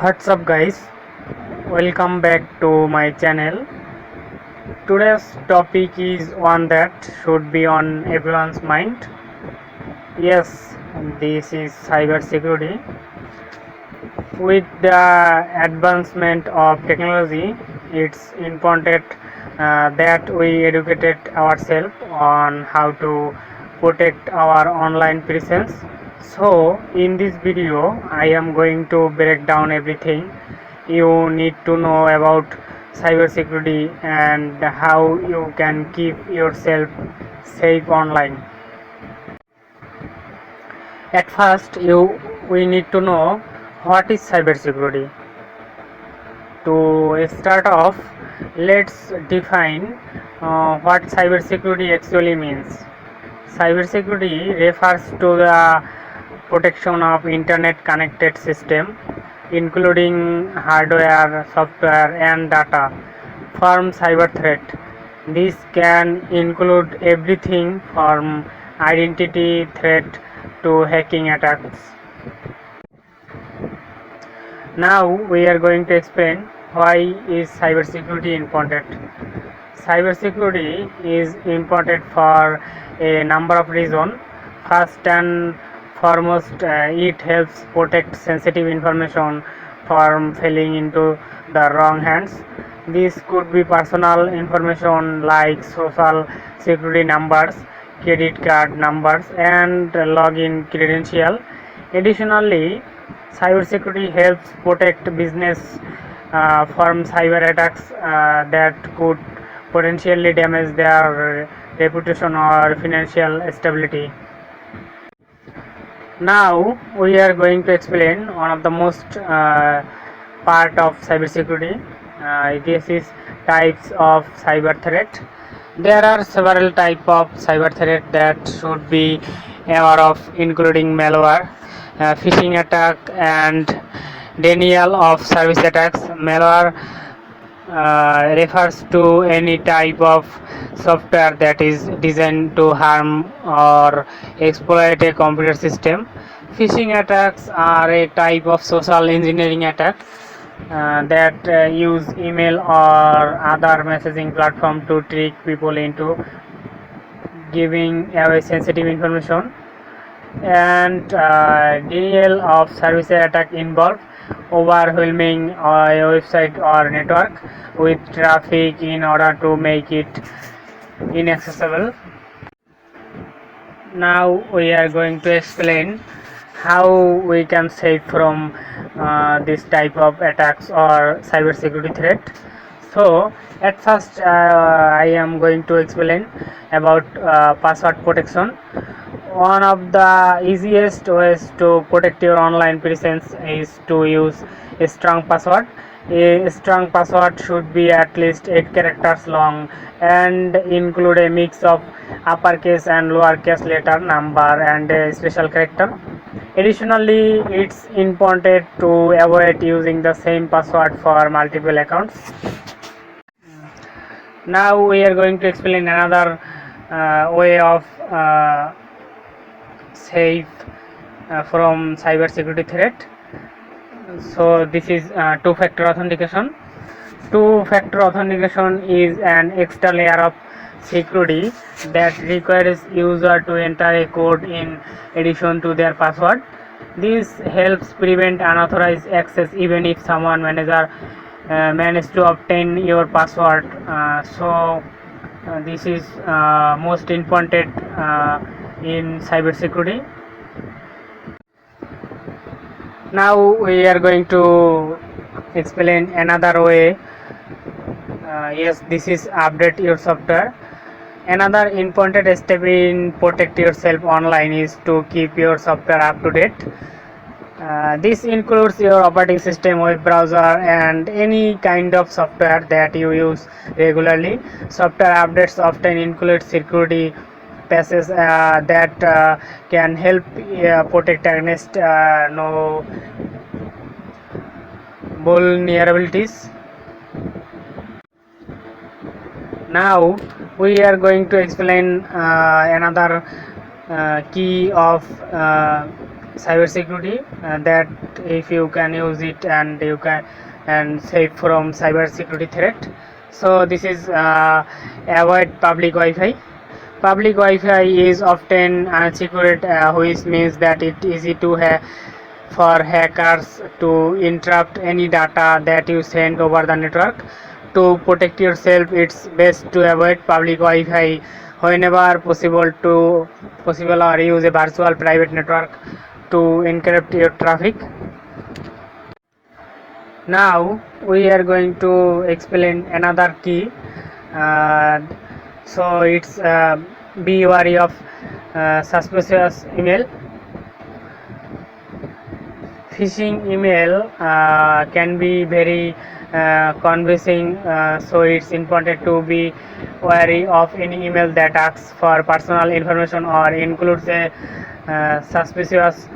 What's up guys, welcome back to my channel. Today's topic is one that should be on everyone's mind. Yes, this is cybersecurity. With the advancement of technology, it's important that we educate ourselves on how to protect our online presence. So in this video I am going to break down everything you need to know about cybersecurity and how you can keep yourself safe online. At first we need to know what is cybersecurity. To start off, let's define what cybersecurity actually means. Cybersecurity refers to the protection of internet connected system, including hardware, software and data from cyber threat. This can include everything from identity threat to hacking attacks. Now we are going to explain why is cybersecurity important. Cybersecurity is important for a number of reasons. First and foremost, it helps protect sensitive information from falling into the wrong hands. This could be personal information like social security numbers, credit card numbers and login credential. Additionally, cybersecurity helps protect business from cyber attacks that could potentially damage their reputation or financial stability. Now we are going to explain one of the most part of cybersecurity. This is types of cyber threat. There are several types of cyber threat that should be aware of, including malware, phishing attack and denial of service attacks. Malware refers to any type of software that is designed to harm or exploit a computer system. Phishing attacks are a type of social engineering attack that use email or other messaging platform to trick people into giving away sensitive information. And denial of service attack involve overwhelming a website or network with traffic in order to make it inaccessible. Now we are going to explain how we can save from this type of attacks or cybersecurity threat. So at first I am going to explain about password protection. One of the easiest ways to protect your online presence is to use a strong password. A strong password should be at least 8 characters long and include a mix of uppercase and lowercase letter, number and a special character. Additionally, it's important to avoid using the same password for multiple accounts. Now we are going to explain another way of safe from cybersecurity threat. So this is two-factor authentication. Two-factor authentication is an extra layer of security that requires user to enter a code in addition to their password. This helps prevent unauthorized access even if someone managed to obtain your password. This is most important in cybersecurity. Now we are going to explain another way. Yes, this is update your software. Another important step in protect yourself online is to keep your software up to date. This includes your operating system, web browser and any kind of software that you use regularly. Software updates often include security patches that can help protect against no vulnerabilities. Now we are going to explain another key of cybersecurity, that if you can use it and you can and save from cybersecurity threat. So this is avoid public Wi-Fi. Public Wi-Fi is often unsecured, which means that it is easy to for hackers to interrupt any data that you send over the network. To protect yourself, it's best to avoid public Wi-Fi whenever possible, or use a virtual private network to encrypt your traffic. Now we are going to explain another key. So it's be wary of suspicious email. Phishing email can be very convincing, so it's important to be wary of any email that asks for personal information or includes a suspicious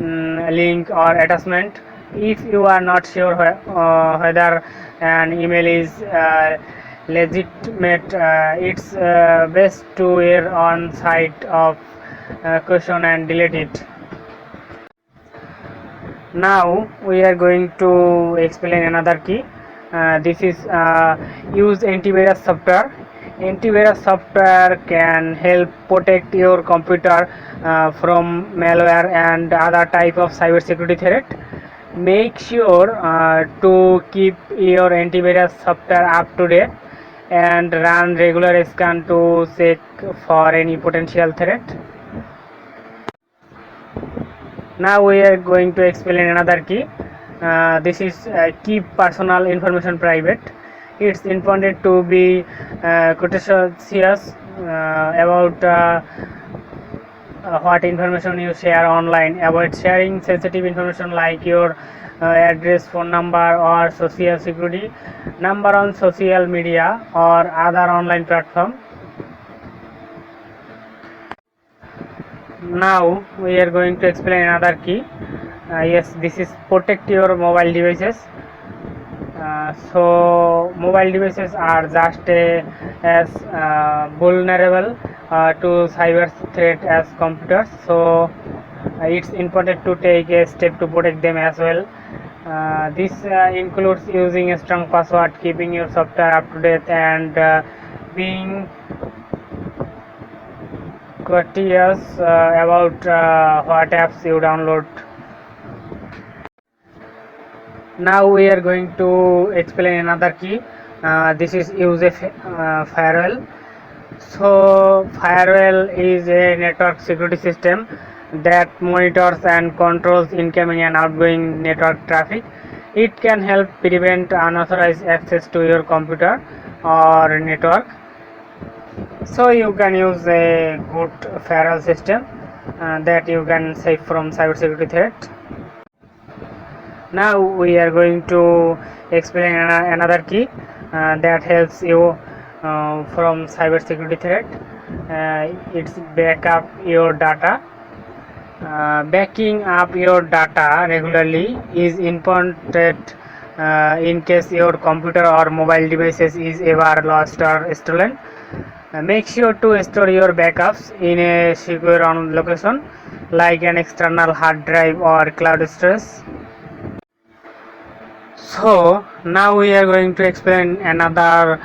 link or attachment. If you are not sure whether an email is legitimate, it's best to err on side of caution and delete it. Now we are going to explain another key. This is use antivirus software. Antivirus software can help protect your computer from malware and other type of cybersecurity threat. Make sure to keep your antivirus software up to date and run regular scan to check for any potential threat. Now we are going to explain another key. This is keep personal information private. It's important to be cautious about what information you share online. Avoid sharing sensitive information like your address, phone number, or social security number on social media or other online platform. Now we are going to explain another key. Yes, this is protect your mobile devices. So mobile devices are just as vulnerable to cyber threat as computers, so it's important to take a step to protect them as well. This includes using a strong password, keeping your software up to date, and being courteous about what apps you download. Now we are going to explain another key. This is use a firewall. So firewall is a network security system that monitors and controls incoming and outgoing network traffic. It can help prevent unauthorized access to your computer or network. So you can use a good firewall system that you can save from cybersecurity threat. Now we are going to explain another key that helps you from cybersecurity threat. It's back up your data. Backing up your data regularly is important in case your computer or mobile devices is ever lost or stolen. Make sure to store your backups in a secure location like an external hard drive or cloud storage. So now we are going to explain another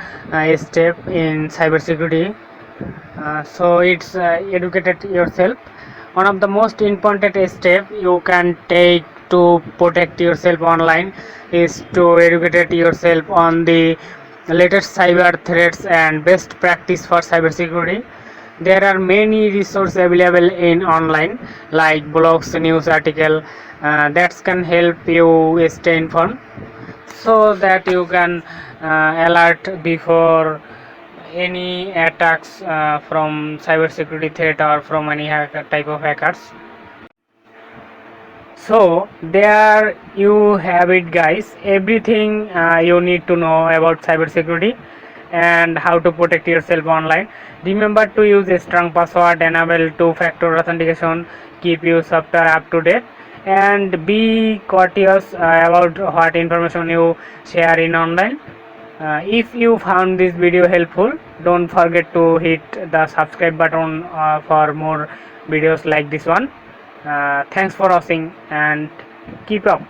step in cybersecurity. So it's educate yourself. One of the most important steps you can take to protect yourself online is to educate yourself on the latest cyber threats and best practice for cybersecurity. There are many resources available in online like blogs, news article that can help you stay informed, so that you can alert before any attacks from cybersecurity threat or from any type of hackers. So there you have it, guys. Everything you need to know about cybersecurity and how to protect yourself online. Remember to use a strong password, enable two-factor authentication, keep your software up to date, and be courteous about what information you share in online. If you found this video helpful, don't forget to hit the subscribe button for more videos like this one. Thanks for watching and keep up.